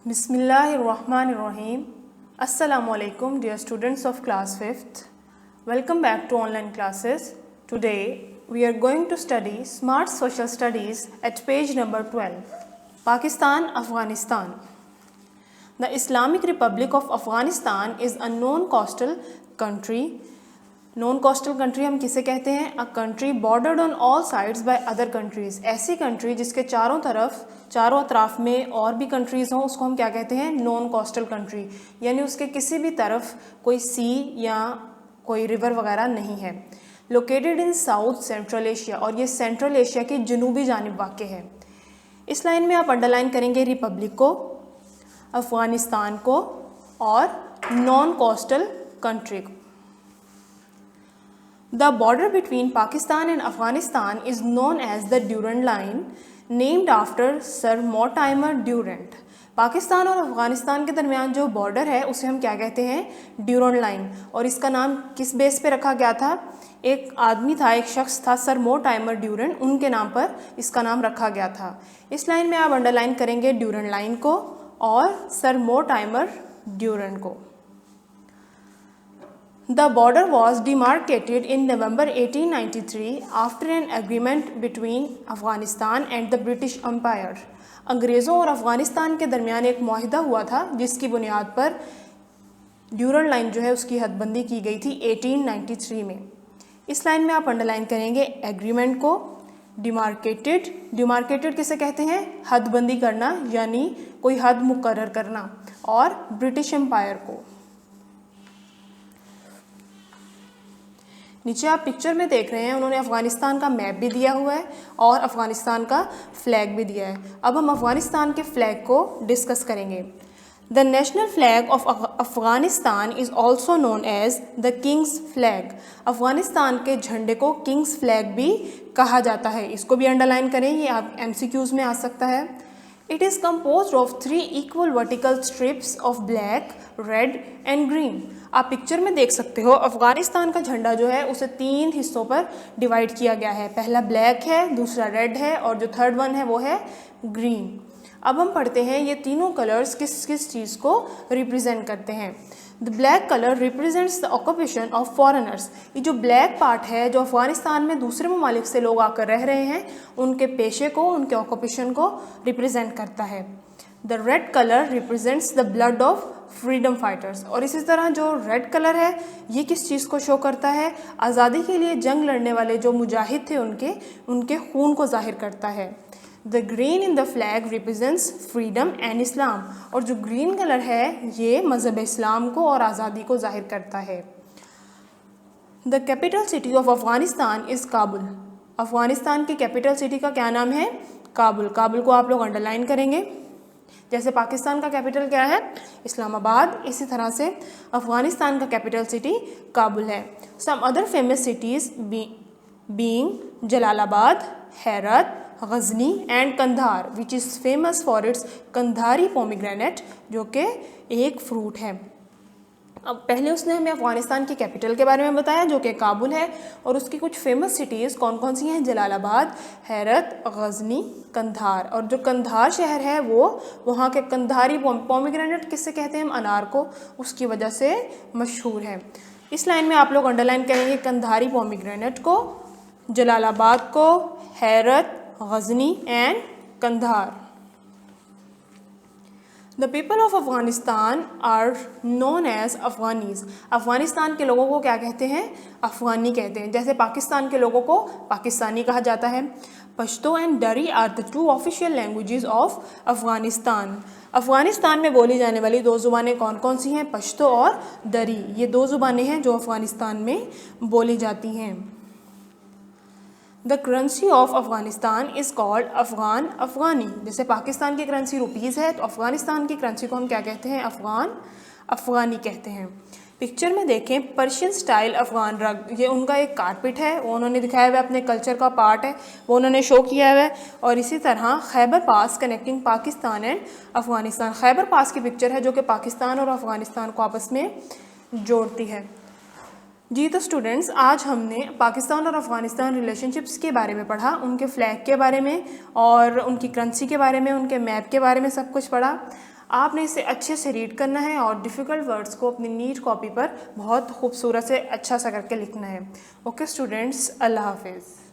Bismillahirrahmanirrahim. Assalamu alaikum, dear students of class 5th. Welcome back to online classes. Today we are going to study Smart Social Studies at page number 12. Pakistan, Afghanistan. The Islamic Republic of Afghanistan is a non-coastal country. Non coastal country हम किसे कहते हैं? A country bordered on all sides by other countries. ऐसी country जिसके चारों अतराफ में और भी कंट्रीज़ हों उसको हम क्या कहते हैं? Non coastal country. यानी उसके किसी भी तरफ कोई सी या कोई रिवर वगैरह नहीं है. Located in south central Asia, और ये सेंट्रल एशिया की जनूबी जानिब वाक़ है. इस लाइन में आप अंडरलाइन करेंगे रिपब्लिक को, अफ़गानिस्तान को और नॉन कोस्टल कंट्री को. The border between Pakistan and Afghanistan is known as the Durand Line, named after Sir Mortimer Durand. Pakistan और अफ़गानिस्तान के दरमियान जो बॉर्डर है उसे हम क्या कहते हैं? Durand line. और इसका नाम किस बेस पे रखा गया था? एक आदमी था, एक शख्स था, सर मोर्टाइमर ड्यूरंड, उनके नाम पर इसका नाम रखा गया था. इस लाइन में आप अंडरलाइन करेंगे ड्यूरंड लाइन को और सर मोर्टाइमर ड्यूरंड को. The border was demarcated in November 1893 after an agreement between Afghanistan and the British Empire. अंग्रेज़ों और अफ़गानिस्तान के दरमियान एक मुआहिदा हुआ था जिसकी बुनियाद पर ड्यूरंड लाइन जो है उसकी हदबंदी की गई थी 1893 में. इस लाइन में आप अंडरलाइन करेंगे एग्रीमेंट को, डिमार्केटेड किसे कहते हैं? हदबंदी करना, यानी कोई हद मुकर्रर करना, और ब्रिटिश एम्पायर को. नीचे आप पिक्चर में देख रहे हैं उन्होंने अफ़गानिस्तान का मैप भी दिया हुआ है और अफ़गानिस्तान का फ्लैग भी दिया है. अब हम अफ़गानिस्तान के फ्लैग को डिस्कस करेंगे. The national flag of Afghanistan is also known as the king's flag. Afghanistan के झंडे को किंग्स फ्लैग भी कहा जाता है. इसको भी अंडरलाइन करें, ये आप MCQs में आ सकता है. It is composed of 3 equal vertical strips of black, red and green. आप पिक्चर में देख सकते हो अफ़गानिस्तान का झंडा जो है उसे 3 हिस्सों पर डिवाइड किया गया है. पहला ब्लैक है, दूसरा रेड है और जो थर्ड वन है वो है ग्रीन. अब हम पढ़ते हैं ये तीनों कलर्स किस किस चीज़ को रिप्रेजेंट करते हैं. The black colour represents the occupation of foreigners. ये जो ब्लैक पार्ट है जो अफ़गानिस्तान में दूसरे ममालिक से लोग आकर रह रहे हैं उनके पेशे को, उनके ऑक्यूपेशन को रिप्रेजेंट करता है. The red colour represents the blood of freedom fighters. और इसी तरह जो रेड कलर है ये किस चीज़ को शो करता है? आज़ादी के लिए जंग लड़ने वाले जो मुजाहिद थे उनके खून को जाहिर करता है. The green in the flag represents freedom and Islam. और जो ग्रीन कलर है ये मज़हब इस्लाम को और आज़ादी को जाहिर करता है. The capital city of Afghanistan is Kabul. Afghanistan की कैपिटल सिटी का क्या नाम है? काबुल. काबुल को आप लोग अंडरलाइन करेंगे. जैसे पाकिस्तान का कैपिटल क्या है? इस्लामाबाद, इसी तरह से अफ़गानिस्तान का कैपिटल सिटी काबुल है. Some other famous cities being Jalalabad, Herat, Ghazni and Kandahar which is famous for its Kandahari pomegranate, जो कि एक फ्रूट है. अब पहले उसने हमें अफ़गानिस्तान की कैपिटल के बारे में बताया जो कि काबुल है, और उसकी कुछ फेमस सिटीज़ कौन कौन सी हैं? जलालाबाद, हैरत, गजनी, कंधार. और जो कंधार शहर है वो वहाँ के कंधारी पोमीग्रेनेट किससे कहते हैं हम? अनार को, उसकी वजह से मशहूर है. इस लाइन में आप लोग अंडरलाइन करेंगे कंधारी पोमीग्रेनेट को, जलालाबाद को, Herat, Ghazni and Kandahar. The people of Afghanistan are known as Afghanis. Afghanistan के लोगों को क्या कहते हैं? अफ़गानी कहते हैं. जैसे पाकिस्तान के लोगों को पाकिस्तानी कहा जाता है. Pashto and Dari are the 2 official languages of Afghanistan. Afghanistan में बोली जाने वाली 2 ज़ुबानें कौन कौन सी हैं? पश्तो और दरी. ये 2 ज़ुबानें हैं जो अफ़गानिस्तान में बोली जाती हैं. The currency of Afghanistan is called Afghan Afghani. जैसे पाकिस्तान की करेंसी रुपीज़ है तो अफ़गानिस्तान की करेंसी को हम क्या कहते हैं? अफ़गान अफ़गानी कहते हैं. पिक्चर में देखें पर्शियन स्टाइल अफ़गान रग, ये उनका एक कारपेट है, वो उन्होंने दिखाया हुआ है, अपने कल्चर का पार्ट है, वो उन्होंने शो किया हुआ है. और इसी तरह खैबर पास कनेक्टिंग पाकिस्तान एंड अफ़गानिस्तान. खैबर पास की पिक्चर है जो कि पाकिस्तान और अफ़गानिस्तान को आपस में जोड़ती है. जी तो स्टूडेंट्स, आज हमने पाकिस्तान और अफ़गानिस्तान रिलेशनशिप्स के बारे में पढ़ा, उनके फ्लैग के बारे में और उनकी करेंसी के बारे में, उनके मैप के बारे में सब कुछ पढ़ा. आपने इसे अच्छे से रीड करना है और डिफ़िकल्ट वर्ड्स को अपनी नीट कॉपी पर बहुत खूबसूरत से अच्छा सा करके लिखना है। ओके स्टूडेंट्स, अल्लाह हाफिज़।